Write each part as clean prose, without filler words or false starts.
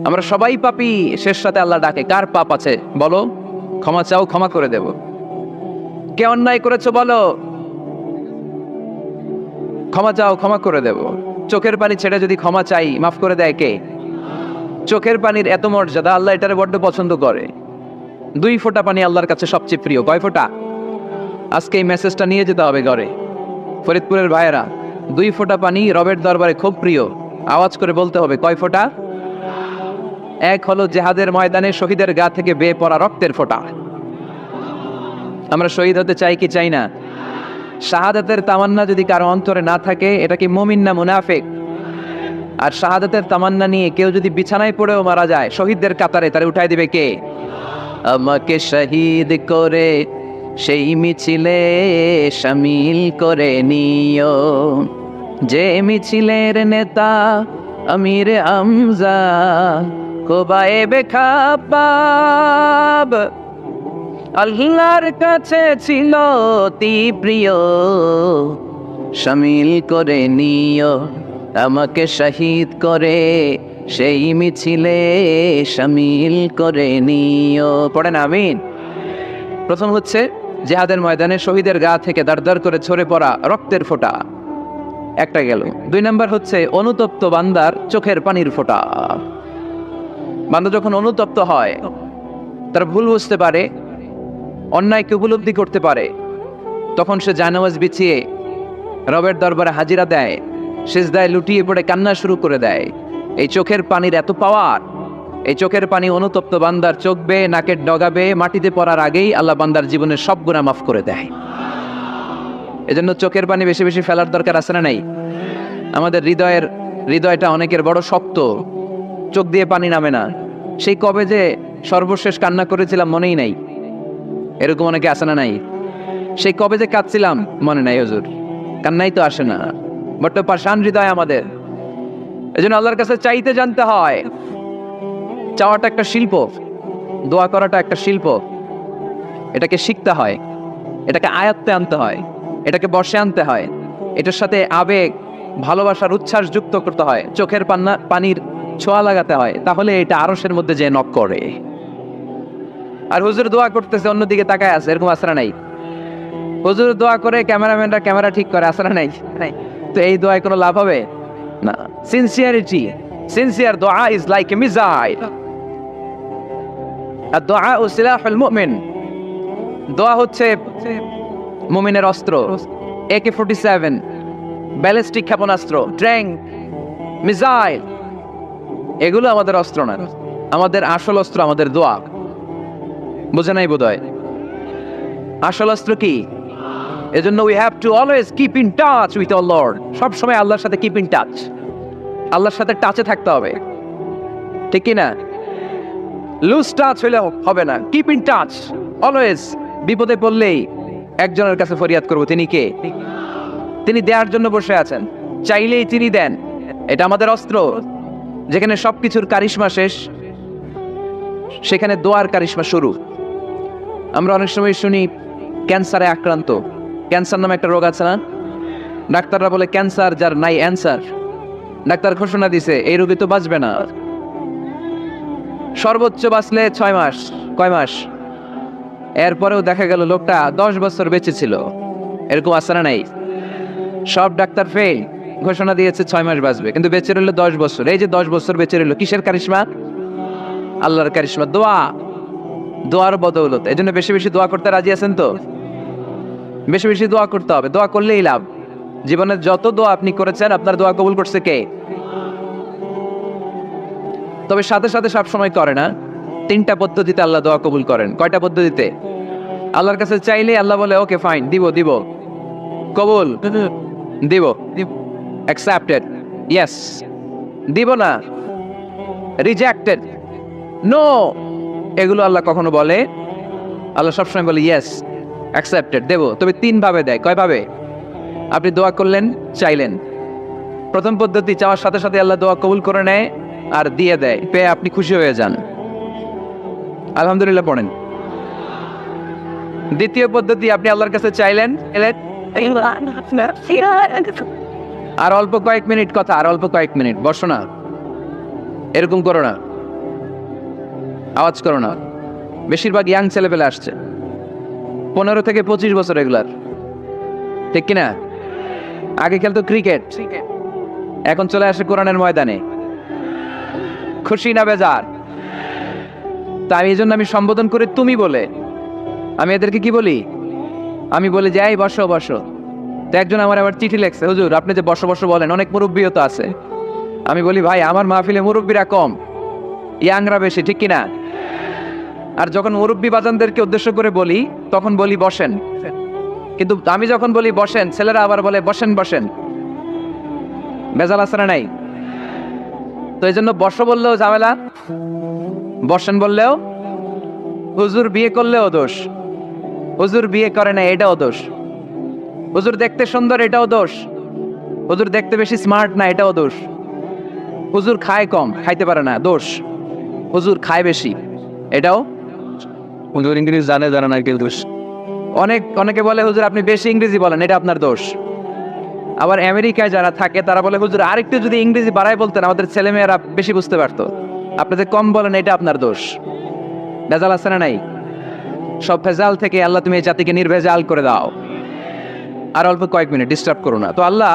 আমরা সবাই পাপী, শেষ সাথে আল্লাহ ডাকে, কার পাপ আছে বলো, ক্ষমা চাও, ক্ষমা করে দেব। কে অন্যায় করেছো বলো, ক্ষমা চাও, ক্ষমা করে দেব। চোখের পানি ছেড়ে যদি ক্ষমা চাই, মাফ করে দেয় কে? চোখের পানির এত মর্যাদা, আল্লাহ এটারে বড্ড পছন্দ করে। 2 ফোঁটা পানি আল্লাহর কাছে সবচেয়ে প্রিয়। কয় ফোঁটা? আজকে এই মেসেজটা নিয়ে যেতে হবে ঘরে। ফরিদপুরের ভাইয়েরা, 2 ফোঁটা পানি রবের দরবারে খুব প্রিয়। আওয়াজ করে বলতে হবে, কয় ফোঁটা? এক হলো জেহাদের ময়দানে শহীদের গা থেকে বেয়ে পড়া রক্তের ফোঁটা। আমরা শহীদ হতে চাই কি চাই না? শাহাদাতের তামান্না যদি কারো অন্তরে না থাকে, এটা কি মুমিন না মুনাফিক? আর শাহাদাতের তামান্না নিয়ে কেউ যদি বিছানায় পড়েও মারা যায়, শহীদদের কাতারে তারে উঠাই দিবে কে? আমাকে শহীদ করে সেই মিছিলে শামিল করে নিও, যে মিছিলের নেতা আমির হামজা কোবায়েবে খাব্বাব। আল্লাহর কাছে ছিল অতি প্রিয়, শামিল করে নিও আমাকে শহীদ করে সেই মিছিলে শামিল করে নিও। পড়েন আমিন। প্রথম হচ্ছে জিহাদের ময়দানে শহীদের গা থেকে দাঁড় করে ঝরে পড়া রক্তের ফোঁটা, একটা গেল। 2 নাম্বার হচ্ছে অনুতপ্ত বান্দার চোখের পানির ফোঁটা। বান্দা যখন অনুতপ্ত হয়, তার ভুল বুঝতে পারে, অন্যায়কে উপলব্ধি করতে পারে, তখন সে জানামাজ বিছিয়ে রবের দরবারে হাজিরা দেয়, সিজদায় লুটিয়ে পড়ে কান্না শুরু করে দেয়। এই চোখের পানির এত পাওয়ার, এই চোখের পানি অনুতপ্ত বান্দার চোখ বেয়ে নাকের ডগাবে মাটিতে পড়ার আগেই আল্লাহ বান্দার জীবনের সব গুনাহ মাফ করে দেয়। এজন্য চোখের পানি বেশি বেশি ফেলার দরকার আছে না নাই? আমাদের হৃদয়টা অনেকের বড় শক্ত, চোখ দিয়ে পানি নামে না। সেই কবে যে সর্বশেষ কান্না করেছিলাম মনেই নাই, এরকম অনেকে আসে না নাই? সেই কবে যে কাঁদছিলাম মনে নাই হুজুর, কান্নাই তো আসে না। বড্ড পাষাণ হৃদয় আমাদের। এজন্য আল্লাহর কাছে চাইতে জানতে হয়। চাওয়াটা একটা শিল্প, দোয়া করাটা একটা শিল্প। এটাকে শিখতে হয়, এটাকে আয়ত্তে আনতে হয়, এটাকে বশে আনতে হয়। এটার সাথে আবেগ, ভালোবাসার উচ্ছ্বাস যুক্ত করতে হয়, চোখের পানির ছোঁয়া লাগাতে হয়, তাহলে এটা আরশের মধ্যে যে নক করে। আর হুজুর দোয়া করতেছে, অন্যদিকে তাকায় আছে, এরকম আসরা নাই? হুজুর দোয়া করে ক্যামেরাম্যানরা ক্যামেরা ঠিক করে, আসরা নাই? তো এই দোয়ায় কোনো লাভ হবে না। সিনসিয়ার দোয়া ইজ লাইক এ মিসাইল, আর দোয়া ও সিলাহুল মুমিন। দোয়া হচ্ছে মুমিনের অস্ত্র। AK-47, ব্যালিস্টিক ক্ষেপণাস্ত্র, ট্যাঙ্ক, মিসাইল, এগুলো আমাদের অস্ত্র না। আমাদের আসল অস্ত্র আমাদের দোয়া। বুঝে নাই বোধহয়? আসল অস্ত্র কি? এজন্য we have to always keep in touch with our Lord. সব সময় আল্লাহর সাথে কিপ ইন টাচ, আল্লাহর সাথে টাচে থাকতে হবে, ঠিক কি না? লুজ টাচ হইলে হবে না, কিপ ইন টাচ অলওয়েজ। বিপদে পড়লেই একজনের কাছে ফরিয়াদ করব, তিনি কে? তিনি দেওয়ার জন্য বসে আছেন, চাইলেই তিনি দেন। এটা আমাদের অস্ত্র। যেখানে সবকিছুর কারিশমা শেষ, সেখানে দোয়ার কারিশমা শুরু। আমরা অনেক সময় শুনি ক্যান্সারে আক্রান্ত। ক্যান্সার নামে একটা রোগ আছে না? ডাক্তাররা বলে ক্যান্সার যার নাই অ্যান্সার। ডাক্তার ঘোষণা দিছে এই রোগী তো বাঁচবে না, সর্বোচ্চ বাঁচলে 6 মাস। কয় মাস? এরপরেও দেখা গেল লোকটা 10 বছর বেঁচে ছিল। এরকম আছে না নাই? সব ডাক্তার ফেল, ঘোষণা দিয়েছে 6 মাস বাঁচবে, কিন্তু বেঁচে রইল 10 বছর। এই যে 10 বছর বেঁচে রইল, কিসের কারিশমা? আল্লাহর কারিশমা, দোয়া, দোয়ার বদৌলত। এই জন্য বেশি বেশি দোয়া করতে রাজি আছেন তো? বেশি বেশি দোয়া করতে হবে, দোয়া করলেই লাভ। জীবনের যত দোয়া আপনি করেছেন, আপনার দোয়া কবুল করছে কে? তবে সাথে সাথে সব সময় করে না। 3টা পদ্ধতিতে আল্লাহ দোয়া কবুল করেন। কয়টা পদ্ধতিতে? আল্লাহর কাছে চাইলে আল্লাহ বলে ওকে ফাইন, দিব, কবুল দিব, অ্যাকসেপ্টেড, ইয়েস। দিব না, রিজেক্টেড, নো, এগুলো আল্লাহ কখনো বলে? আল্লাহ সবসময় বলে ইয়েস, অ্যাকসেপ্টেড, দেব। তবে 3 ভাবে দেয়। কয় ভাবে? আপনি দোয়া করলেন, চাইলেন। প্রথম পদ্ধতি, চাওয়ার সাথে সাথে আল্লাহ দোয়া কবুল করে নেয় আর দিয়ে দেয়, পেয়ে আপনি খুশি হয়ে যান, আলহামদুলিল্লাহ পড়েন। দ্বিতীয় পদ্ধতি, আপনি আল্লাহর কাছে চাইলেন, আর অল্প কয়েক মিনিট কথা, আর অল্প কয়েক মিনিট, বসো না, এরকম করো না, আওয়াজ করো না। বেশিরভাগ ইয়াং ছেলেপেলে আসছে 15 থেকে 25 বছর রেগুলার, ঠিক কিনা? আগে খেলতো ক্রিকেট, এখন চলে আসে কোরআনের ময়দানে। খুশি না বেজার? তাই এই জন্য আমি সম্বোধন করে তুমি বলে। আমি এদেরকে কি বলি? আমি বলি যে এই বসো বসো। তো একজন আমার আবার চিঠি লেখছে, হুজুর আপনি যে বসো বসো বলেন, অনেক মুরব্বিও তো আছে। আমি বলি ভাই আমার মাহফিলে মুরব্বিরা কম, ইয়াংরা বেশি, ঠিক কিনা? আর যখন মুরব্বি বাজানদেরকে উদ্দেশ্য করে বলি তখন বলি বসেন, কিন্তু আমি যখন বলি বসেন ছেলেরা আবার বলে বসেন বসেন। বেজাল আছে না নাই? তো এই জন্য বসো বললেও ঝামেলা, বসেন বললেও। হুজুর বিয়ে করলেও দোষ, হুজুর বিয়ে করে না এটাও দোষ, হুজুর দেখতে সুন্দর এটাও দোষ, হুজুর দেখতে বেশি স্মার্ট না এটাও দোষ, হুজুর খায় কম খাইতে পারে না দোষ, হুজুর খায় বেশি এটাও। হুজুর ইংরেজি জানে না কেউ দোষ। অনেকে বলে হুজুর আপনি বেশি ইংরেজি বলেন, এটা আপনার দোষ। আবার আমেরিকায় যারা থাকে তারা বলে হুজুর আরেকটু যদি ইংরেজি বাড়ায় বলতেন আমাদের ছেলেমেয়েরা বেশি বুঝতে পারতো, আপনি যে কম বলেন এটা আপনার দোষ। ভেজাল আছে না নাই? সব ভেজাল থেকে আল্লাহ তুমি এই জাতিকে নির্ভেজাল করে দাও। আর অল্প কয়েক মিনিট ডিস্টার্ব করো না। তো আল্লাহ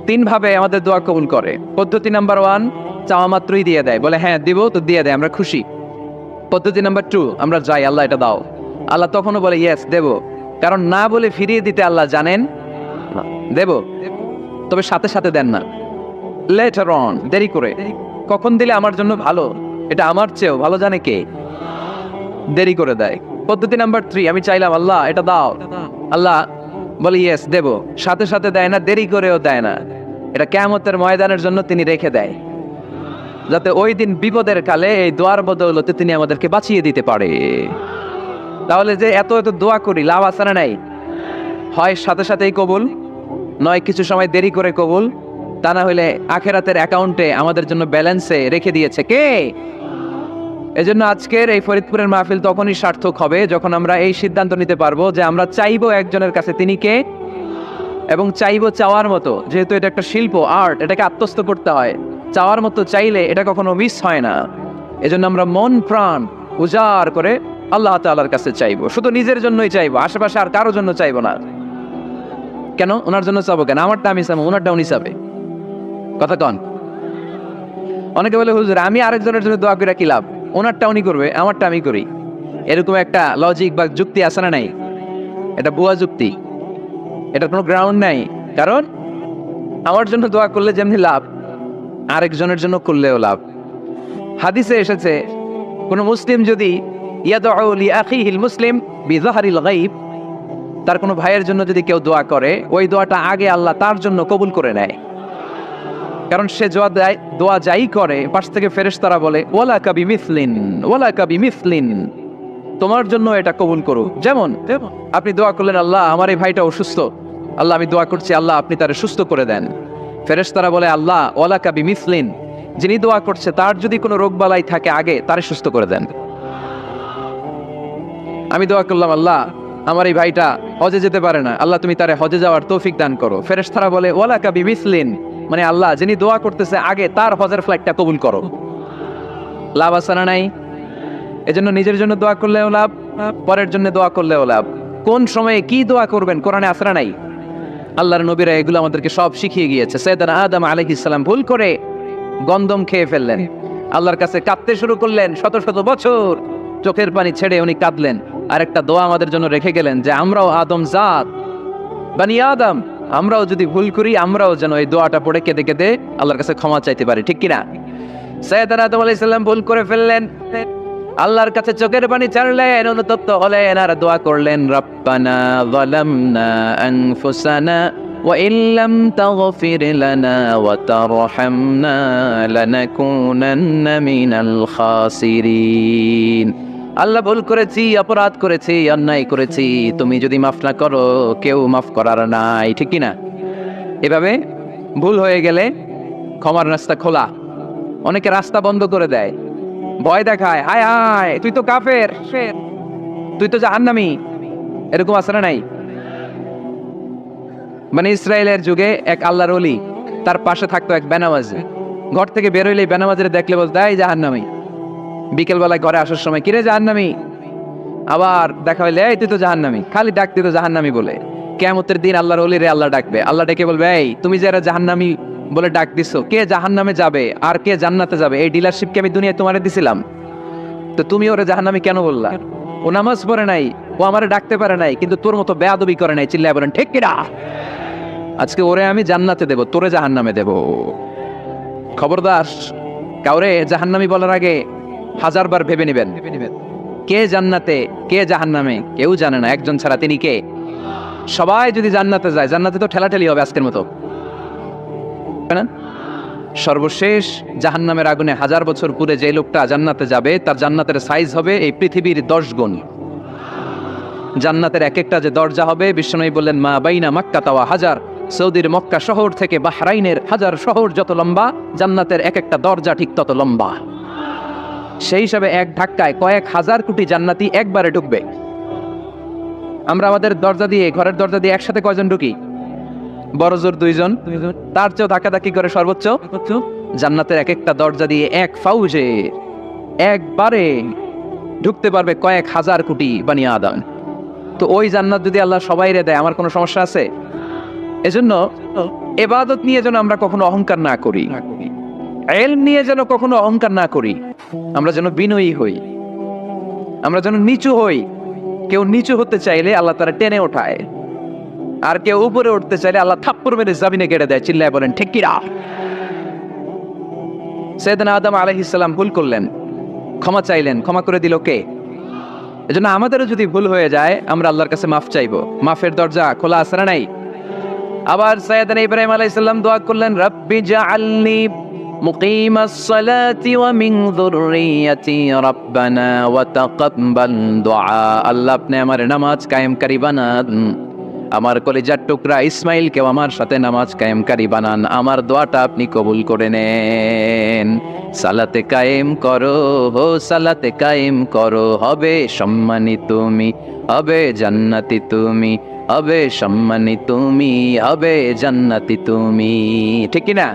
3 ভাবে আমাদের দোয়া কবুল করে। পদ্ধতি নাম্বার 1, চাওয়া মাত্রই দিয়ে দেয়, বলে হ্যাঁ দিব তো দিয়ে দেয়, আমরা খুশি। পদ্ধতি নাম্বার 2, আমরা যাই আল্লাহ এটা দাও, আল্লাহ তখনও বলে ইয়েস দেব, কারণ না বলে ফিরিয়ে দিতে আল্লাহ জানেন দেব, তবে সাথে সাথে দেন না, লেটার অন, দেরি করে। কখন দিলে আমার জন্য ভালো, এটা আমার চেয়েও ভালো জানে কে, দেরি করে দেয়। পদ্ধতি নাম্বার 3, আমি চাইলাম আল্লাহ এটা দাও, আল্লাহ বলে ইয়েস দেব, সাথে সাথে দেয় না, দেরি করেও দেয় না। এটা কিয়ামতের ময়দানের জন্য তিনি রেখে দেয়, যাতে ওই দিন বিপদের কালে এই দোয়ার বদৌলতে তিনি আমাদেরকে বাঁচিয়ে দিতে পারে। তাহলে যে এত এত দোয়া করি লাভ আছে না নাই? হয় সাথে সাথেই কবুল, নয় কিছু সময় দেরি করে কবুল, তা না হলে আখেরাতের অ্যাকাউন্টে আমাদের জন্য ব্যালেন্সে রেখে দিয়েছে কে? এজন্য আজকের এই ফরিদপুরের মাহফিল তখনই সার্থক হবে যখন আমরা এই সিদ্ধান্ত নিতে পারবো যে আমরা চাইবো একজনের কাছে, তিনি কে, এবং চাইবো চাওয়ার মতো। যেহেতু এটা একটা শিল্প, আর্ট, এটাকে আত্মস্থ করতে হয়। চাওয়ার মতো চাইলে এটা কখনো মিস হয় না। এজন্য আমরা মন প্রাণ উজাড় করে আল্লাহ তাআলার কাছে চাইবো, শুধু নিজের জন্যই চাইবো, আশেপাশে আর কারোর জন্য চাইবো না। কেন? ওনার জন্য চাবো কেন? আমারটা আমি চাবো, ওনারটা উনি চাবে। কথা কন। অনেকে বলে হুজুর আমি আরেকজনের জন্য দোয়া করে কি লাভ, ওনারটা উনি করবে, আমারটা আমি করি। এরকম একটা লজিক বা যুক্তি আছে না নাই? এটা ভুয়া যুক্তি, এটার কোনো গ্রাউন্ড নাই। কারণ আমার জন্য দোয়া করলে যেমনি লাভ, আরেকজনের জন্য করলেও লাভ। হাদিসে এসেছে কোন মুসলিম যদি ইয়াদউ লিআখিহিল মুসলিম বিযাহরিল গায়ব, তার কোনো ভাইয়ের জন্য যদি কেউ দোয়া করে, ওই দোয়াটা আগে আল্লাহ তার জন্য কবুল করে নেয়। কারণ সে দোয়া যাই করে, পাশ থেকে ফেরেশতারা বলে ওয়ালাকা বিমিসলিন, ওয়ালাকা বিমিসলিন, তোমার জন্য এটা কবুল করো। যেমন আপনি দোয়া করলেন আল্লাহ আমার এই ভাইটা অসুস্থ, আল্লাহ আমি দোয়া করছি আল্লাহ আপনি তারে সুস্থ করে দেন। ফেরেশতারা বলে আল্লাহ ওয়ালাকা বিমিসলিন, যিনি দোয়া করছে তার যদি কোনো রোগ বালাই থাকে আগে তারে সুস্থ করে দেন। আমি দোয়া করলাম আল্লাহ আমার এই ভাইটা হজে যেতে পারে না, আল্লাহ তুমি তারে হজে যাওয়ার তৌফিক দান করো। ফেরেশতারা বলে ওয়ালাকা বিমিসলিন, মানে আল্লাহ যিনি দোয়া করতেছে আগে তার হজের ফ্লাইটটা কবুল করো। লাভ আছে না নাই? এজন্য নিজের জন্য দোয়া করলেও লাভ, পরের জন্য দোয়া করলেও লাভ। কোন সময়ে কি দোয়া করবেন কোরআনে আছে না নাই? আল্লাহর নবীরা এগুলো আমাদেরকে সব শিখিয়ে গিয়েছে। সাইয়েদনা আদম আলাইহিস সালাম ভুল করে গন্ধম খেয়ে ফেললেন, আল্লাহর কাছে কাঁদতে শুরু করলেন, শত শত বছর চোখের পানি ছেড়ে উনি কাঁদলেন। আর একটা দোয়া আমাদের জন্য রেখে গেলেন যে আমরাও আদম জাত, বানি আদম, আমরাও যদি ভুল করি আমরাও যেন এই দোয়াটা পড়ে কেঁদে কেঁদে আল্লাহর কাছে ক্ষমা চাইতে পারি, ঠিক কিনা? সাইয়েদনা আদম আলাইহিস সালাম ভুল করে ফেললেন, আল্লাহর কাছে চোখের পানি ছাড়লেন, অনুতপ্ত হলেন আর দোয়া করলেন রব্বানা যালামনা আনফুসানা ওয়া ইল্লাম তাগফির লানা ওয়া তারহামনা লানাকুনান্না মিনাল খাসিরিন। আল্লাহ ভুল করেছি, অপরাধ করেছি, অন্যায় করেছি, তুমি যদি মাফ না করো কেউ মাফ করার নাই, ঠিক কিনা? এভাবে ভুল হয়ে গেলে ক্ষমার রাস্তা খোলা। অনেকে রাস্তা বন্ধ করে দেয়, ভয় দেখায়, হায় হায় তুই তো কাফের, তুই তো জাহান্নামী, এরকম আছে না নাই? মানে ইসরায়েলের যুগে এক আল্লাহর ওলি, তার পাশে থাকতো এক বেনামাজি। ঘর থেকে বের হইলেই বেনামাজিরে দেখলে বলতে এই জাহান্নামী। বিকেলবেলায় ঘরে আসার সময় কিরে জাহান্নামী, আবার দেখা হইলে এই তুই তো জাহান্নামী, খালি ডাকতে তো জাহান্নামী বলে। কিয়ামতের দিন আল্লাহর ওলিরে আল্লাহ ডাকবে, আল্লাহ ডেকে বলবে এই তুমি যারা জাহান্নামী বলে ডাক দিছো, কে জাহান্নামে যাবে আর কে জান্নাতে যাবে এই ডিলারশিপ কি আমি দুনিয়ায় তোমারে দিছিলাম? তো তুমি ওরে জাহান্নামী কেন বললা? ও নামাজ পড়ে নাই, ও আমারে ডাকতে পারে নাই, কিন্তু তোর মতো বেয়াদবি করে নাই। চিল্লায় বলেন ঠিক কিনা? আজকে ওরে আমি জান্নাতে দেব, তোরে জাহান্নামে দেব। খবরদার, কাউরে জাহান্নামী বলার আগে 1000 বার ভেবে নেবেন। কে জান্নাতে কে জাহান্নামে কেউ জানে না, একজন ছাড়া, তিনি কে? সবাই যদি জান্নাতে যায়, জান্নাতে তো ঠেলাঠেলি হবে আজকের মতো, তাই না? সর্বশেষ জাহান্নামের আগুনে 1000 বছর পুরে যে লোকটা জান্নাতে যাবে, তার জান্নাতের সাইজ হবে এই পৃথিবীর 10 গুণ। জান্নাতের এক একটা যে দরজা হবে, বিশ্বনবী বললেন মা বাইনা মাক্কা তাওয়া হাজার, সৌদির মক্কা শহর থেকে বাহরাইনের 1000 শহর যত লম্বা, জান্নাতের এক একটা দরজা ঠিক তত লম্বা। সেই হিসাবে এক ধাক্কায় কয়েক হাজার কোটি জান্নাতি একবারে ঢুকবে। আমরা আমাদের দরজা দিয়ে, ঘরের দরজা দিয়ে একসাথে কয়জন ঢুকি? বড় জোর 2 জন, তার চেয়েও ধাক্কাধাক্কি করে সর্বোচ্চ। জান্নাতের এক একটা দরজা দিয়ে এক ফাউজে একবারে ঢুকতে পারবে কয়েক হাজার কোটি বানি আদম। তো ওই জান্নাত যদি আল্লাহ সবাইরে দেয়, আমার কোনো সমস্যা আছে? এজন্য ইবাদত নিয়ে যেন আমরা কখনো অহংকার না করি, ইলম নিয়ে যেন কখনো অহংকার না করি। আমরা যেন বিনয়ী হই, আমরা যেন নিচু হই। কেউ নিচু হতে চাইলে আল্লাহ তারা টেনে ওঠায়, আর কেউ উপরে উঠতে চাইলে আল্লাহ থাপ্পড় মেরে জমিনে কেটে দেয়। চিল্লায় বলেন ঠিক কিনা? সাইয়েদনা আদম আলাইহিস সালাম ভুল করলেন, ক্ষমা চাইলেন, ক্ষমা করে দিল কে? এজন্য আমাদেরও যদি ভুল হয়ে যায়, আমরা আল্লাহর কাছে মাফ চাইবো। মাফের দরজা খোলা আছে না নাই? আবার সাইয়েদনা ইব্রাহিম আলাইহিস সালাম দোয়া করলেন, রাব্বি জাআলনি মুকিমাস সালাতি ওয়া মিন যুররিয়াতি রাব্বানা ওয়া তাকাব্বাল দুআ। আল্লাহ আপনি আমার নামাজ কায়েমকারী বানান, আমার কলিজার টুকরা ইসমাইলকেও আমার সাথে নামাজ কায়েমকারী বানান, আমার দোয়াটা আপনি কবুল করে নেন। সালাতে কায়েম করো, হো সালাতে কায়েম করো, হবে সম্মানী তুমি, হবে জান্নাতি তুমি, হবে সম্মানী তুমি, হবে জান্নাতি তুমি। ঠিক কি না?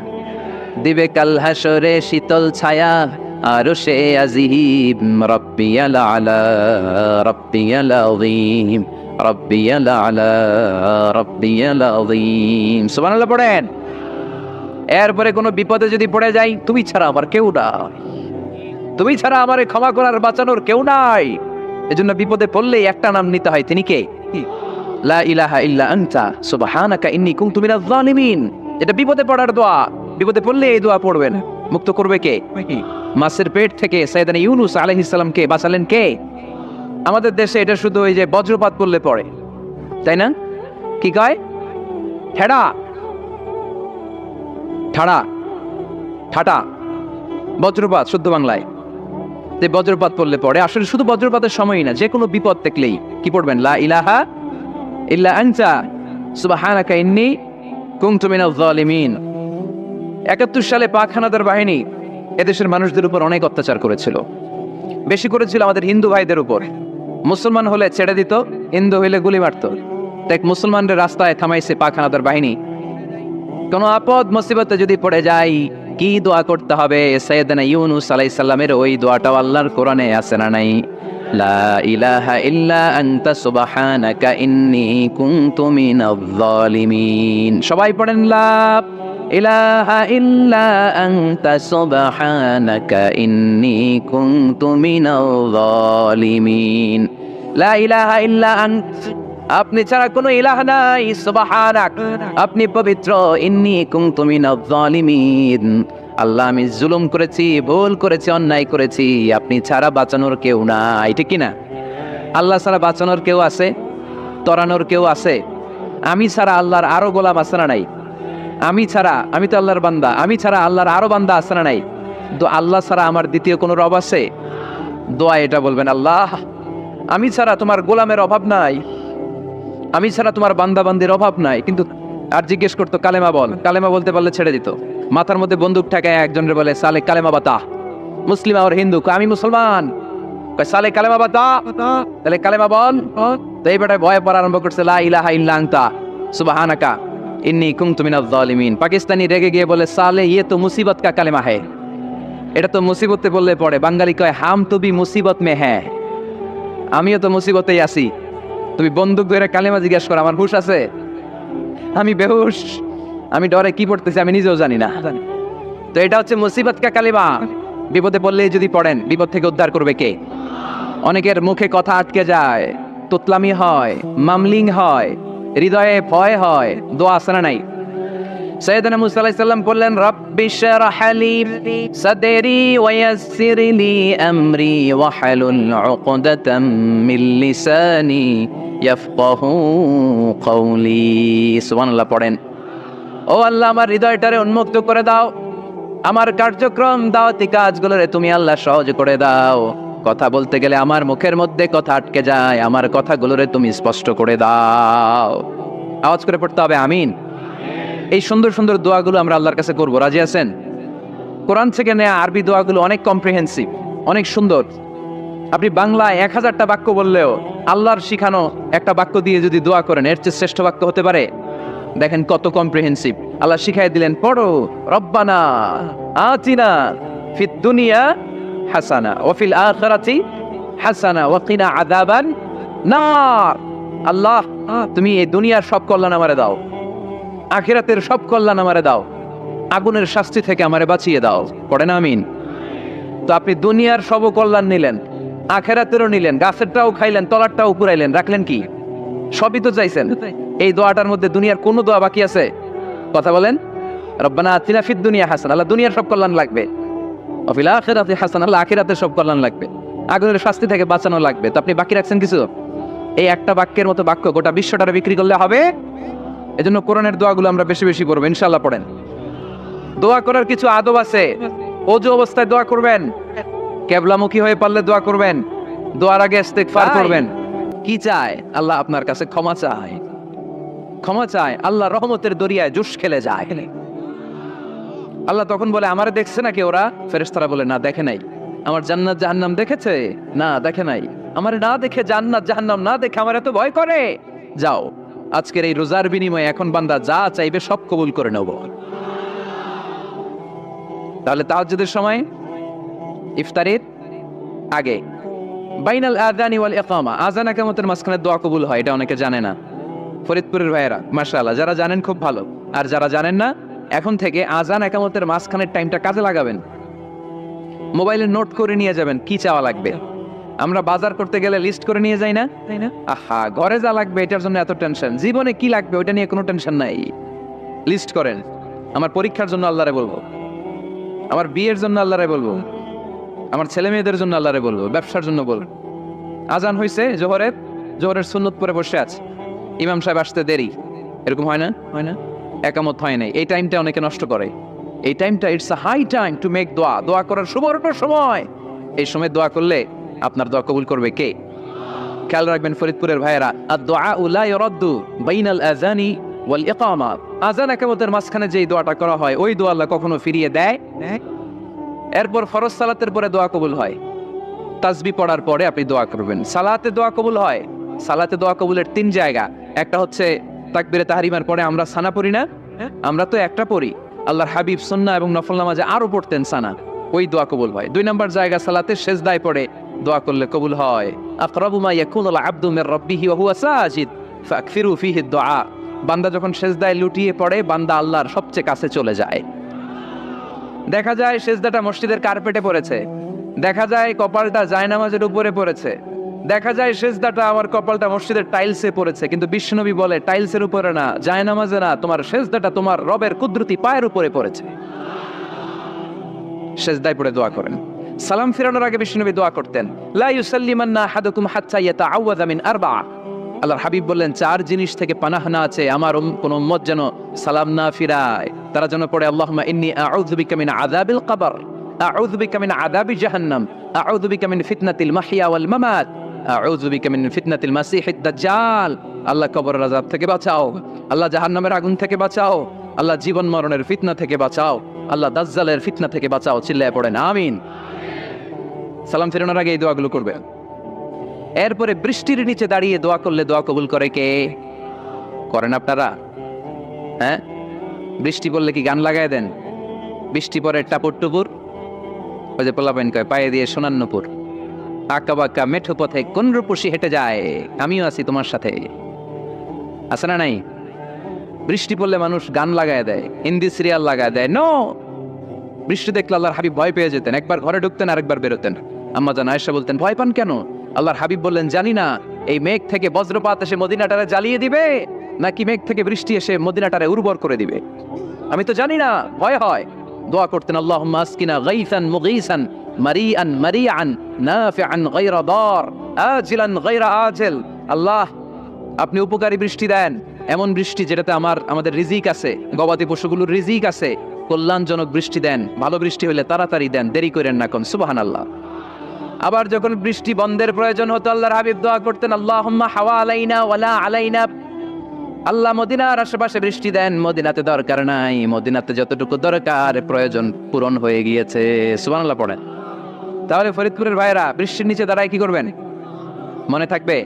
দিবে কাল হাসরে শীতল ছায়া আরশে আজিম, রাব্বিয়াল আলা রাব্বিয়াল আযীম, রাব্বিয়াল আলা রাব্বিয়াল আযীম। সুবহানাল্লাহ পড়েন। এরপরে কোনো বিপদে যদি পড়ে যাই, তুমি ছাড়া আমার কেউ নাই, তুমি ছাড়া আমারে ক্ষমা করার বাঁচানোর কেউ নাই। এজন্য বিপদে পড়লেই একটা নাম নিতে হয়, তিনি কে? লা ইলাহা ইল্লা আনতা সুবহানাকা ইন্নী কুনতু মিনাজ জালিমিন। এটা বিপদে পড়ার দোয়া। বিপদে পড়লে এই দোয়া পড়বেন। মুক্ত করবে কে? মাছের পেট থেকে সাইয়েদনা ইউনূস আলাইহিস সালামকে বাঁচালেন কে? আমাদের দেশে এটা শুধু ওই যে বজ্রপাত পড়লে পড়ে, তাই না? কি কয়? ঠেড়া ঠাড়া ঠাটা, বজ্রপাত শুদ্ধ বাংলায়। যে বজ্রপাত পড়লে পড়ে, আসলে শুধু বজ্রপাতের সময়ই না, যে কোনো বিপদ দেখলেই কি পড়বেন? লা ইলাহা ইল্লা আনতা সুবহানাকা ইন্নী কুনতু মিনাজ জালিমিন। 71 সালে পাক হানাদার বাহিনী এদেশের মানুষদের উপর অনেক অত্যাচার করেছিল। বেশি করেছিল আমাদের হিন্দু ভাইদের উপর। মুসলমান হলে ছেড়ে দিত, হিন্দু হইলে গুলি মারত। দেখ, মুসলমানদের রাস্তায় থামাইছে পাক হানাদার বাহিনী। কোনো আপদ মুসিবতে যদি পড়ে যাই, কি দোয়া করতে হবে? সাইয়েদনা ইউনূস আলাইহিস সালামের ওই দোয়াটাও আল্লাহর কোরআনে আছে না নাই? লা ইলাহা ইল্লা আনতা সুবহানাকা ইন্নী কুনতু মিনাজ জালিমিন। সবাই পড়েন লা ইলাহা ইল্লা আনতা সুবহানাকা ইন্নী কুনতু মিনাজ জালিমিন। লা ইলাহা ইল্লা আনতা, আপনি ছাড়া কোনো ইলাহ নাই, সুবহানাক, আপনি পবিত্র, ইন্নী কুনতু মিনাজ জালিমিন, আল্লাহ আমি জুলুম করেছি, ভুল করেছি, অন্যায় করেছি, আপনি ছাড়া বাঁচানোর কেউ নাই। ঠিক কি না? আল্লাহ ছাড়া বাঁচানোর কেউ আছে? তরানোর কেউ আছে? আমি ছাড়া আল্লাহর আরো গোলাম আছে না নাই? আমি ছাড়া, আমি তো আল্লাহর বান্দা, আমি ছাড়া আল্লাহর আরো বান্দা আছে না নাই? তো আল্লাহ ছাড়া আমার দ্বিতীয় কোনো রব আছে? দোয়া এটা বলবেন, আল্লাহ আমি ছাড়া তোমার গোলামের অভাব নাই, আমি ছাড়া তোমার বান্দা বান্দির অভাব নাই। কিন্তু আর জিজ্ঞেস করতো কালেমা বল, কালেমা বলতে পারলে ছেড়ে দিত। মাথার মধ্যে বন্দুক ঠেকায় একজনের বলে সালে কালেমা বাতা, মুসলিম আর হিন্দু, আমি মুসলমান, সালে কালেমা বাতা, তাহলে কালেমা বল। তো এই বেটায় ভয় পড়া আরম্ভ করছে, লা ইলাহা ইল্লা আনতা সুবহানাকা ইন্নী কুনতু মিনাজ জালিমিন। পাকিস্তানি রেগে গিয়ে বলে সালে ইয়ে তো মুসিবত কা কালেমা হ্যায়, এটা তো মুসিবতে বললে পড়ে। বাঙালি কয় হাম তো বি মুসিবত মে হ্যাঁ, আমিও তো মুসিবতেই আছি। তুমি বন্দুক ধরে কালেমা জিজ্ঞাসা করো, আমার হুশ আছে? আমি বেহুশ, আমি ডরে কি পড়তেছি আমি নিজেও জানি না। তো এটা হচ্ছে মুসিবত কা কালেমা। বিপদে পড়লে যদি পড়েন, বিপদ থেকে উদ্ধার করবে কে? অনেকের মুখে কথা আটকে যায়, তোতলামি হয়, মামলিং হয়, হৃদয়ে ভয় হয়, দোয়া আছে না নাই? সাইয়েদনা মুসা আলাইহিস সালাম বললেন রাব্বি শরহ লি সাদরি ওয়া ইয়াসসির লি আমরি ওয়াহলুল উকদাতাম মিন লিসানি ইয়াফকাহু কওলি। সুবহানাল্লাহ পড়েন। ও আল্লাহ, আমার হৃদয়টারে উন্মুক্ত করে দাও, আমার কার্যক্রম দাওয়াতি কাজগুলোরে তুমি আল্লাহ সহজ করে দাও। কথা বলতে গেলে আমার মুখের মধ্যে কথা আটকে যায়, আমার কথাগুলোরে তুমি স্পষ্ট করে দাও। আওয়াজ করে পড়তে হবে আমিন। এই সুন্দর সুন্দর দোয়াগুলো আমরা আল্লাহর কাছে করব, রাজি আছেন? কোরআন থেকে নেয়া আরবি দোয়াগুলো অনেক কম্প্রিহেন্সিভ, অনেক সুন্দর। আপনি বাংলায় 1000টা বাক্য বললেও আল্লাহর শিখানো একটা বাক্য দিয়ে যদি দোয়া করেন, এর চেয়ে শ্রেষ্ঠ বাক্য হতে পারে? দেখেন কত কম্প্রিহেন্সিভ। আল্লাহ শিখাই দিলেন, পড়ো রব্বানা আতিনা ফিদ দুনিয়া হাসানা ওয়া ফিল আখিরাতি হাসানা ওয়া কিনা আযাবান নার। আল্লাহ, তুমি এই দুনিয়ার সব কল্যাণ আমারে দাও, আখিরাতের সব কল্যাণ আমারে দাও, আগুনের শাস্তি থেকে আমারে বাঁচিয়ে দাও। পড়েন আমিন। তো আপনি দুনিয়ার সব কল্যাণ নিলেন, আখিরাতেরও নিলেন, গাছেরটাও খাইলেন, তলারটাও পুরাইলেন, রাখলেন কি? সবই তো চাইছেন। এই দোয়াটার মধ্যে দুনিয়ার কোন দোয়া বাকি আছে? কথা বলেন। রব্বানা আতিনা ফিদ দুনিয়া হাসানা, আল্লাহ দুনিয়ার সব কল্যাণ লাগবে। ওয়া ফিল আখিরাতি হাসানা, আল্লাহ আখিরাতের সব কল্যাণ লাগবে, আগুনের শাস্তি থেকে বাঁচানো লাগবে। তো আপনি বাকি রাখছেন কিছু? এই একটা বাক্যের মতো বাক্য গোটা বিশ্বটারে বিক্রি করলে হবে। এজন্য কোরআনের দোয়াগুলো আমরা বেশি বেশি পড়বো, ইনশাআল্লাহ। পড়েন। দোয়া করার কিছু আদব আছে। ওযু অবস্থায় দোয়া করবেন, কিবলামুখী হয়ে পারলে দোয়া করবেন, দোয়ার আগে ইস্তিগফার করবেন। কি চায়? আল্লাহ আপনার কাছে ক্ষমা চায়, ক্ষমা চায়। আল্লাহ রহমতের দরিয়ায় জুস খেলে যায়। আল্লাহ তখন বলে আমারে দেখছে নাকি ওরা? ফেরেশতারা বলে না, দেখে নাই। আমার জান্নাত জাহান্নাম দেখেছে? না, দেখে নাই। আমারে না দেখে, জান্নাত জাহান্নাম না দেখে আমার এত ভয় করে। যাও, আজকের এই রোজার বিনিময়ে এখন বান্দা যা চাইবে সব কবুল করে নেব। তাহলে তাহাজ্জুদের সময়, ইফতারের আগে, বাইনাল আযানি ওয়াল ইকামা, আযান ইকামতের মাঝখানে দোয়া কবুল হয়, এটা অনেকে জানে না। ফরিদপুরের ভাইয়েরা মাশাআল্লাহ, যারা জানেন খুব ভালো, আর যারা জানেন না এখন থেকে আযান ইকামতের মাঝখানের টাইমটা কাজে লাগাবেন। মোবাইলে নোট করে নিয়ে যাবেন কি চাওয়া লাগবে। আমরা বাজার করতে গেলে লিস্ট করে নিয়ে যাই না, তাই না? আহা, ঘরে যা লাগবে এটার জন্য এত টেনশন, জীবনে কি লাগবে ওইটা নিয়ে কোনো টেনশন নাই। লিস্ট করেন। আমার পরীক্ষার জন্য আল্লাহরে বলবো, আমার বিয়ের জন্য আল্লাহরে বলবো, আমার ছেলে মেয়েদের জন্য আল্লাহরে বলবো, ব্যবসার জন্য বলবো। আজান হয়েছে জোহরের সুন্নত পরে বসে আছে, ইমাম সাহেব আসতে দেরি, এরকম হয় না? হয় না? একামত হয় নাই, এই টাইমটা অনেকে নষ্ট করে। এই টাইমটা it's a high time to make দোয়া, দোয়া করার সুবর্ণ সময়। এই সময় দোয়া করলে আপনার দোয়া কবুল করবে কে? খেয়াল রাখবেন ফরিদপুরের ভাইয়েরা, আদ-দুআউ লা ইউরাদ্দু বাইনাল আযানি ওয়াল ইকামা। আযান ইকামতের মাঝখানে যেই দোয়াটা করা হয় ওই দোয়া আল্লাহ কখনো ফিরিয়ে দেয়। এরপর ফরজ সালাতের পরে দোয়া কবুল হয়, তাসবিহ পড়ার পরে আপনি দোয়া করবেন। সালাতে দোয়া কবুল হয়, সালাতে দোয়া কবুলের 3 জায়গা। একটা হচ্ছে তাকবীরে তাহরিমার পরে আমরা সানা পড়ি না, আমরা তো একটা পড়ি। আল্লাহর হাবিব সুন্নাহ এবং নফল নামাজে আরো পড়তেন সানা, ওই দোয়া কবুল হয়। 2 নম্বর জায়গা সালাতে সেজদায় পড়ে দোয়া করলে কবুল হয়। আকরাবু মা ইয়াকুনুল আবদু মির রাব্বিহি ওয়া হুয়া সাজিদ ফাকফিরু ফিহি দুআ। বান্দা যখন সেজদায় লুটিয়ে পড়ে বান্দা আল্লাহর সবচেয়ে কাছে চলে যায়। দেখা যায় সেজদাটা মসজিদের কার্পেটে পড়েছে, দেখা যায় কপালটা জায়নামাজের উপরে পড়েছে, দেখা যায় সেজদাটা আমার কপালটা মসজিদের টাইলসে পড়েছে, কিন্তু বিশ্বনবী বলে টাইলসের উপরে না, জায়নামাজে না, তোমার সেজদাটা তোমার রবের কুদরতি পায়ের উপরে পড়েছে। সেজদায় পড়ে দোয়া করেন। সালাম ফিরানোর আগে বিশ্বনবী দোয়া করতেন, লা ইউসাল্লিমান্না আহাদুকুম হাত্তা ইয়াতাআওয়াযা মিন আরবা। আল্লাহর হাবিব বললেন 4 জিনিস থেকে পানাহ না আছে আমার কোন উম্মত যেন সালাম না ফিরায়। তারা যেন পড়ে আল্লাহুম্মা ইন্নী আউযু বিকা মিন আযাবিল কবর, আউযু বিকা মিন আযাবি জাহান্নাম, আউযু বিকা মিন ফিতনাতিল মাহইয়া ওয়াল মামাত, আউযু বিকা মিন ফিতনাতিল মাসিহিদ দাজ্জাল। আল্লাহ কবরের আযাব থেকে বাঁচাও, আল্লাহ জাহান্নামের আগুন থেকে বাঁচাও, আল্লাহ জীবন মরণের ফিতনা থেকে বাঁচাও, আল্লাহ দাজ্জালের ফিতনা থেকে বাঁচাও। চিল্লায়ে পড়েন আমিন। সালাম ফিরানোর আগে এই দোয়াগুলো করবে। এরপরে বৃষ্টির নিচে দাঁড়িয়ে দোয়া করলে দোয়া কবুল করে কে? করেন আপনারা? হ্যাঁ, বৃষ্টি পড়লে কি গান লাগায় দেন? বৃষ্টি পরে টাপুর টুপুর, ওই যে পোলাপাইন কয় পায়ে দিয়ে সোনার নুপুর, আঁকা বাঁকা মেঠো পথে কোন রূপসী হেঁটে যায়, আমিও আছি তোমার সাথে, আছে না নাই? বৃষ্টি পড়লে মানুষ গান লাগায় দেয়, হিন্দি সিরিয়াল লাগায় দেয়। নো, বৃষ্টি দেখলে আল্লাহর হাবিব ভয় পেয়ে যেতেন, একবার ঘরে ঢুকতেন আরেকবার বেরোতেন। আম্মা জান আয়েশা বলতেন, ভয় পান কেন? আল্লাহর হাবিব বললেন, জানি না এই মেঘ থেকে বজ্রপাত এসে মদিনাটারে জ্বালিয়ে দিবে নাকি মেঘ থেকে বৃষ্টি এসে মদিনাটারে উর্বর করে দিবে, আমি তো জানি না, ভয় হয়। দোয়া করতেন, আল্লাহুম্মা আসকিনা গাইসান মুগীসান মারিআন মারিআন নাফিআন গায়রা দার আজিলান গায়রা আজিল। আল্লাহ, আপনি উপকারী বৃষ্টি দেন, এমন বৃষ্টি যেটাতে আমাদের রিজিক আছে, গবাদি পশুগুলোর রিজিক আছে, কল্যাণজনক বৃষ্টি দেন, ভালো বৃষ্টি হলে তাড়াতাড়ি দেন, দেরি করেন না কোন। সুবহানাল্লাহ। আবার যখন বৃষ্টি বন্ধের প্রয়োজন হতো আল্লাহর হাবিব দোয়া করতেন, আল্লাহুম্মা হাওয়া আলাইনা ওয়ালা আলাইনা। আল্লাহ মদিনার আশেপাশে বৃষ্টি দেন, মদিনাতে দরকার নাই, মদিনাতে যতটুকু দরকার প্রয়োজন পূরণ হয়ে গিয়েছে। সুবহানাল্লাহ পড়েন। তাহলে ফরিদপুরের ভাইরা বৃষ্টির নিচে দাঁড়ায় কি করবেন? মনে থাকবে,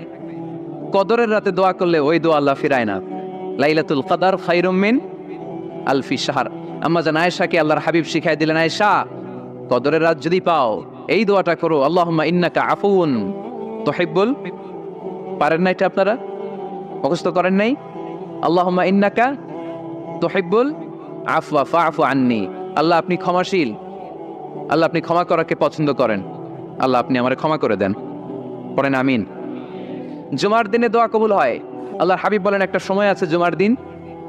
কদরের রাতে দোয়া করলে ওই দোয়া আল্লাহ ফিরায় না। লাইলাতুল কদর খায়রুম মিন আলফি শাহর। আম্মা জান আয়েশাকে আল্লাহর হাবিব শিখাই দিলেন, আয়েশা, কদরের রাত যদি পাও এই দোয়াটা করো, আল্লাহুম্মা ইন্নাকা আফুউন তুহিব্বুল। পারেন না এটা আপনারা? মুখস্থ করেন নাই? আল্লাহুম্মা ইন্নাকা তুহিব্বুল আফওয়া ফাআফু আন্নি। আল্লাহ আপনি ক্ষমাশীল, আল্লাহ আপনি ক্ষমা করাকে পছন্দ করেন, আল্লাহ আপনি আমারে ক্ষমা করে দেন। পড়েন আমিন। জুমার দিনে দোয়া কবুল হয়। আল্লাহর হাবিব বলেন, একটা সময় আছে জুমার দিন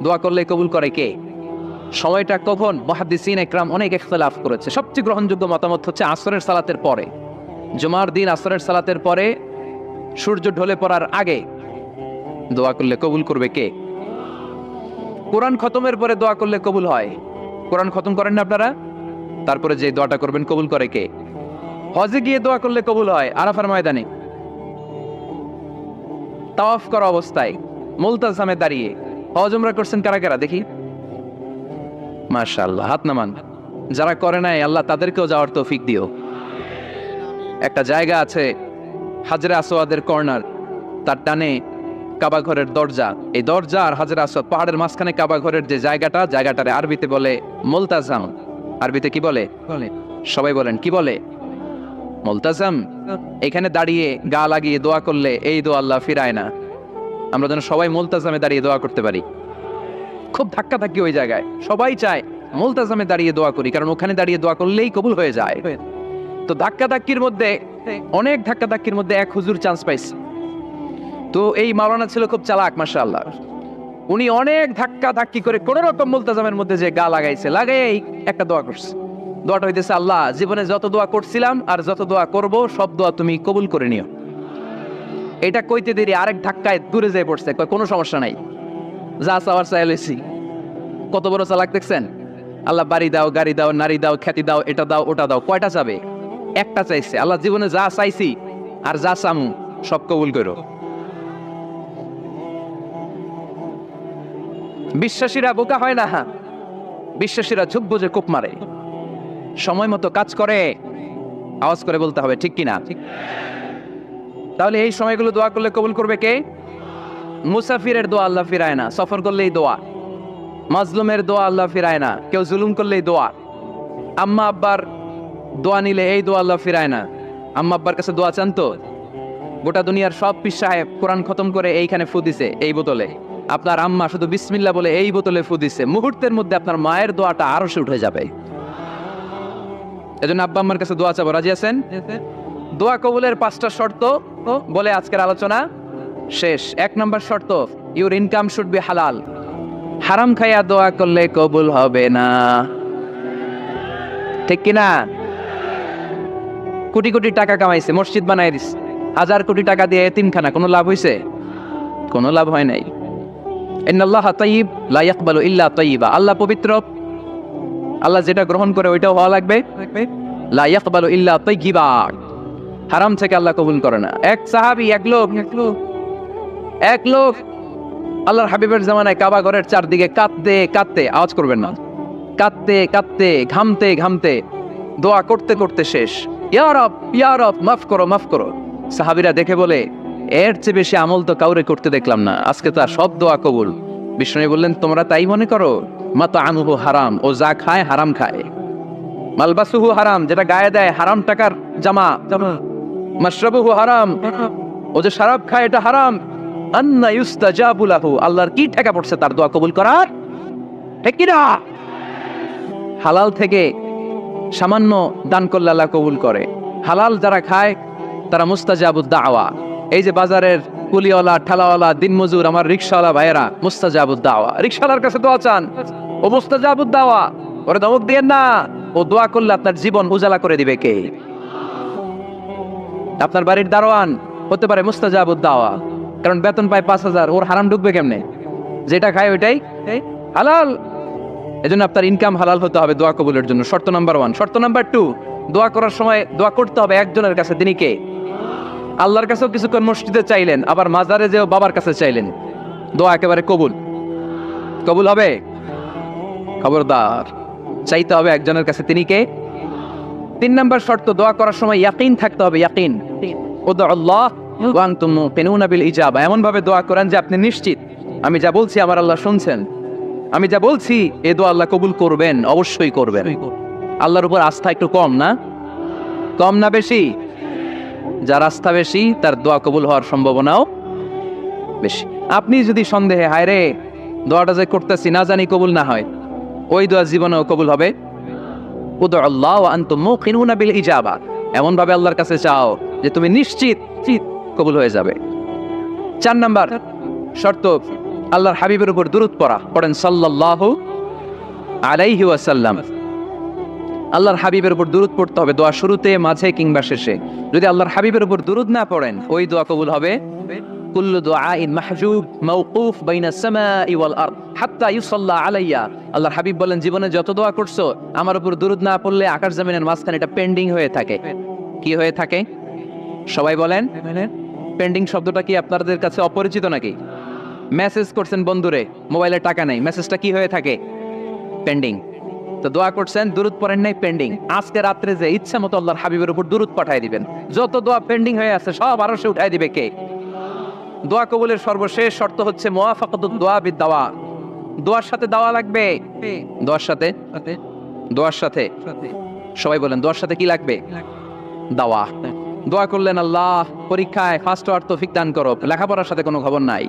দোয়া করলে কবুল করে কে? সময়টা কখন? মুহাদ্দিসিন ইকরাম অনেক ইখতিলাফ করেছে। সবচেয়ে গ্রহণযোগ্য মতামত হচ্ছে আসরের সালাতের পরে। জুমার দিন আসরের সালাতের পরে সূর্য ঢলে পড়ার আগে দোয়া করলে কবুল করবে কে? কোরআন খতমের পরে দোয়া করলে কবুল হয়। কোরআন খতম করেন না আপনারা? তারপরে যে দোয়াটা করবেন কবুল করে কে? হজে গিয়ে দোয়া করলে কবুল হয়, আরাফার ময়দানে তাওয়াফ করা অবস্থায় মুলতাজামে দাঁড়িয়ে। হজ উমরা করছেন কারা কারা দেখি? মাশাআল্লাহ, হাত নামান। যারা করে নাই আল্লাহ তাদেরকেও যাওয়ার তৌফিক দিও। একটা জায়গা আছে হাজরে আসওয়াদের কর্নার, তার টানে কাবা ঘরের দরজা। এই দরজা আর হাজরে আসওয়াদ পাহাড়ের মাঝখানে কাবা ঘরের যে জায়গাটারে আরবিতে বলে মুলতাজাম। আরবিতে কি বলে? সবাই বলেন, কি বলে? মুলতাজাম। এখানে দাঁড়িয়ে গা লাগিয়ে দোয়া করলে এই দোয়া আল্লাহ ফিরায় না। আমরা যেন সবাই মুলতাজামে দাঁড়িয়ে দোয়া করতে পারি। খুব ধাক্কা ধাক্কি ওই জায়গায়, সবাই চায় মুলতাজামে দাঁড়িয়ে দোয়া করি, কারণ ওখানে দাঁড়িয়ে দোয়া করলেই কবুল হয়ে যায়। তো ধাক্কা ধাক্কির মধ্যে, অনেক ধাক্কা ধাক্কির মধ্যে এক হুজুর চান্স পাইছে। তো এই মাওলানা ছিল খুব চালাক, মাশাআল্লাহ। উনি অনেক ধাক্কা ধাক্কি করে কোন রকম মুলতাজামের মধ্যে যে গা লাগাইছে, লাগাই একটা দোয়া করছে। দোয়াটা হইতেছে, আল্লাহ, জীবনে যত দোয়া করছিলাম আর যত দোয়া করব সব দোয়া তুমি কবুল করে নিও। এটা কইতে দেরি আরেক ধাক্কায় দূরে যেয়ে পড়ছে, কোনো সমস্যা নাই, যা চাওয়ার চাই লইছি। কত বড় চালাক দেখছেন? আল্লাহ বাড়ি দাও, গাড়ি দাও, নারী দাও, খ্যাতি দাও, এটা দাও, ওটা দাও। কয়টা চাবে? একটা চাইছে। আল্লাহ, জীবনে যা চাইছি আর যা চামু সব কবুল করো। বিশ্বাসীরা বোকা হয় না, বিশ্বাসীরা ঝুঁক বুঝে কোপ মারে, সময় মতো কাজ করে। আওয়াজ করে বলতে হবে, ঠিক কিনা? তাহলে এই সময়গুলো দোয়া করলে কবুল করবে কে? মুসাফিরের দোয়া আল্লাহ ফিরায় না, সফর করলেই দোয়া। মাজলুমের দোয়া আল্লাহ ফিরায় না, কেউ জুলুম করলেই দোয়া। আম্মা আব্বার দোয়া নিলে এই দোয়া আল্লাহ ফিরায় না। আম্মা আব্বার কাছে দোয়া চান তো? গোটা দুনিয়ার সব পীর সাহেব কোরআন খতম করে এইখানে ফু দিছে এই বোতলে, আপনার আম্মা শুধু বিসমিল্লাহ বলে এই বোতলে ফু দিছে, মুহূর্তের মধ্যে আপনার মায়ের দোয়াটা আরশে উঠে যাবে। এজন্য আব্বা আম্মার কাছে দোয়া চাবো, রাজি আছেন? দোয়া কবুলের 5টা শর্ত বলে আজকের আলোচনা শেষ। 1 নম্বর শর্ত, ইউর ইনকাম শুড বি হালাল। হারাম খাইয়া দোয়া করলে কবুল হবে না, ঠিক কিনা? কোটি কোটি টাকা কামাইছে, মসজিদ বানাই দিছে, 1000 কোটি টাকা দিয়ে এতিমখানা, কোনো লাভ হইছে? কোনো লাভ হয় নাই। ইন্নাল্লাহা তাইয়্যিব লা ইয়াকবালু ইল্লা তাইয়্যিবা। আল্লাহ পবিত্র, আল্লাহ যেটা গ্রহণ করে ওইটাও হওয়া লাগবে। লা ইয়াকবালু ইল্লা তাইয়্যিবা। হারাম থেকে আল্লাহ কবুল করে না। এক সাহাবী, এক লোক আল্লাহর হাবিবের জামানায় কাবা ঘরের চারদিকে কাঁদতে কাঁদতে, আওয়াজ করবেন না, কাঁদতে কাঁদতে, ঘামতে ঘামতে, দোয়া করতে করতে শেষ। ইয়া রব মাফ করো, মাফ করো। সাহাবীরা দেখে বলে, এর চেয়ে বেশি আমল তো কাউরে করতে দেখলাম না, আজকে তার সব দোয়া কবুল। বিষ্ণু বললেন তোমরা তাই মনে করো? মাতআমুহু হারাম, ও যা খায় হারাম খায়। মালবাসুহু হারাম, যেটা গায়ে দেয় হারাম টাকার জামা। মাশরাবুহু হারাম, ও যে শরাব খায় এটা হারাম। আন্না ইউস্তাজাবু লাহু, আল্লাহর কি ঠেকা পড়ছে তার দোয়া কবুল করার? ঠিক কি না? হালাল থেকে সামান্য দান করলে আল্লাহ কবুল করে। হালাল যারা খায় তারা মুস্তাজাবুদ দাওয়া। এই যে বাজারের কুলিওয়ালা, ঠালাওয়ালা, দিনমজুর, আমার রিকশাওয়ালা ভাইয়েরা, মুস্তাজাবুদ দাওয়া। রিকশাওয়ালার কাছে দোয়া চান, ও মুস্তাজাবুদ দাওয়া। ওরে ধমক দিয়েন না, ও দোয়া করলে আপনার জীবন উজালা করে দিবে কে? আপনার বাড়ির দারোয়ান হতে পারে মুস্তাজাবুদ দাওয়া, কারণ বেতন পায় 5,000, ওর হারাম ঢুকবে কেমনে? যেটা খায় ওইটাই হালাল। এজন্য আপনার ইনকাম হালাল হতে হবে দোয়া কবুলের জন্য। শর্ত নাম্বার 1। শর্ত নাম্বার 2, দোয়া করার সময় দোয়া করতে হবে একজনের কাছে। তিনি কে? আল্লাহর কাছেও কিছুক্ষণ মসজিদে চাইলেন, আবার মাজারে যেও বাবার কাছে চাইলেন, দোয়া একেবারে কবুল। কবুল হবে? খবরদার, চাইতে হবে একজনের কাছে। তিনি কে? 3 নাম্বার শর্ত, দোয়া করার সময় ইয়াকিন থাকতে হবে। ইয়াকিন, উদউ আল্লাহ ওয়া আনতুম মুকিনুনা বিল ইজাবা। এমন ভাবে দোয়া করেন যে আপনি নিশ্চিত আমি যা বলছি আমার আল্লাহ শুনছেন, আমি যা বলছি এ দোয়া আল্লাহ কবুল করবেন, অবশ্যই করবেন। আল্লাহর উপর আস্থা একটু কম না? কম না বেশি? যার আস্থা বেশি তার দোয়া কবুল হওয়ার সম্ভাবনাও বেশি। আপনি যদি সন্দেহে হায় রে দোয়াটা যে করতেছি না জানি কবুল না হয়, ওই দোয়া জীবনেও কবুল হবে। উদউ আল্লাহ ওয়া আনতুম মুকিনুনা বিল ইজাবা, এমন ভাবে আল্লাহর কাছে চাও যে তুমি নিশ্চিত কবুল হয়ে যাবে। 4 নাম্বার শর্ত, আল্লাহর হাবিবের উপর দুরূদ পড়া। পড়েন সাল্লাল্লাহু আলাইহি ওয়াসাল্লাম। আল্লাহর হাবিবের উপর দুরূদ পড়তে হবে দোয়া শুরুতে, মাঝে কিংবা শেষে। যদি আল্লাহর হাবিবের উপর দুরূদ না পড়েন, ওই দোয়া কবুল হবে কুল্লু দুআইন মাহজুব মাওকুফ বাইনা সামাই ওয়াল আরদ হাত্তা ইউসাল্লা আলাইয়া। আল্লাহর হাবিব বলেন, জীবনে যত দোয়া করছো আমার উপর দুরূদ না পড়লে আকাশ জমিনের মাঝখানে এটা পেন্ডিং হয়ে থাকে। কি হয়ে থাকে? সবাই বলেন। পেন্ডিং শব্দটা কি আপনাদের কাছে অপরিচিত নাকি? মেসেজ করছেন বন্ধুরে, মোবাইলে টাকা নাই, মেসেজটা কি হয়ে থাকে? পেন্ডিং। তো দোয়া করছেন, দুরূদ পড়েন নাই, পেন্ডিং। আজকে রাত্রে যে ইচ্ছা মতো আল্লাহর হাবিবের উপর দুরূদ পাঠিয়ে দিবেন, যত দোয়া পেন্ডিং হয়ে আছে সব আরশে উঠায় দিবে কে? দোয়া কবুলের সর্বশেষ শর্ত হচ্ছে মুওয়াফাকাতুদ দোয়া বিদ দাওয়া। দোয়ার সাথে দাওয়া লাগবে। দোয়ার সাথে সবাই বলেন, দোয়ার সাথে কি লাগবে? দাওয়া। দোয়া করলেন, আল্লাহ পরীক্ষায় ফার্স্ট হওয়ার তৌফিক দান করো। লেখাপড়ার সাথে কোনো খবর নাই,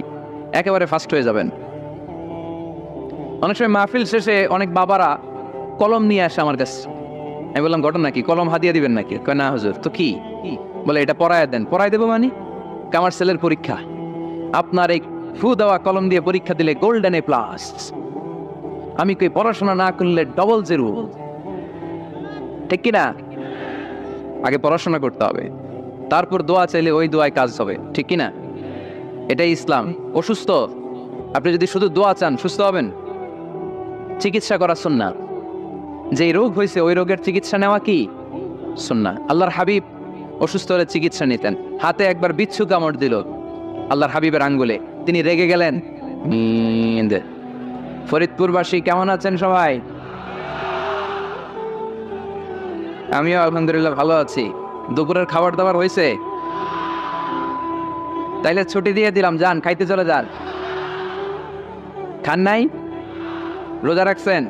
একেবারে ফার্স্ট হয়ে যাবেন। অনেক সময় মাহফিল শেষে অনেক বাবারা কলম নিয়ে আসে আমার কাছে। আমি বললাম, ঘটনা কি? কলম হাদিয়া দিবেন নাকি? কয় না হুজুর। তো কি? বলে এটা পড়ায় দেন। পড়ায় দেবো মানে? আমার ছেলের পরীক্ষা, আপনার এই ফু দেওয়া কলম দিয়ে পরীক্ষা দিলে গোল্ডেন এ প্লাস। আমি কই পড়াশোনা না করলে ডবল জিরো। ঠিক কিনা? আগে পড়াশোনা করতে হবে, তারপর দোয়া চাইলে ওই দোয়ায় কাজ হবে। ঠিক কিনা? এটাই ইসলাম। অসুস্থ, আপনি যদি শুধু দোয়া চান সুস্থ হবেন? চিকিৎসা করা সুন্নাহ। যেই রোগ হয়েছে ওই রোগের চিকিৎসা নেওয়া কি সুন্নাহ। আল্লাহর হাবিব অসুস্থ হলে চিকিৎসা নিতেন। হাতে একবার বিচ্ছু কামড় দিল আল্লাহর হাবিবের আঙ্গুলে, তিনি রেগে গেলেন। ফরিদপুরবাসী কেমন আছেন সবাই? আমিও আলহামদুলিল্লাহ ভালো আছি। দুপুরের খাবার দাবার হয়েছে? তাইলে ছুটি দিয়ে দিলাম, যান খাইতে চলে যান। খান নাই? রোজা রাখছেন?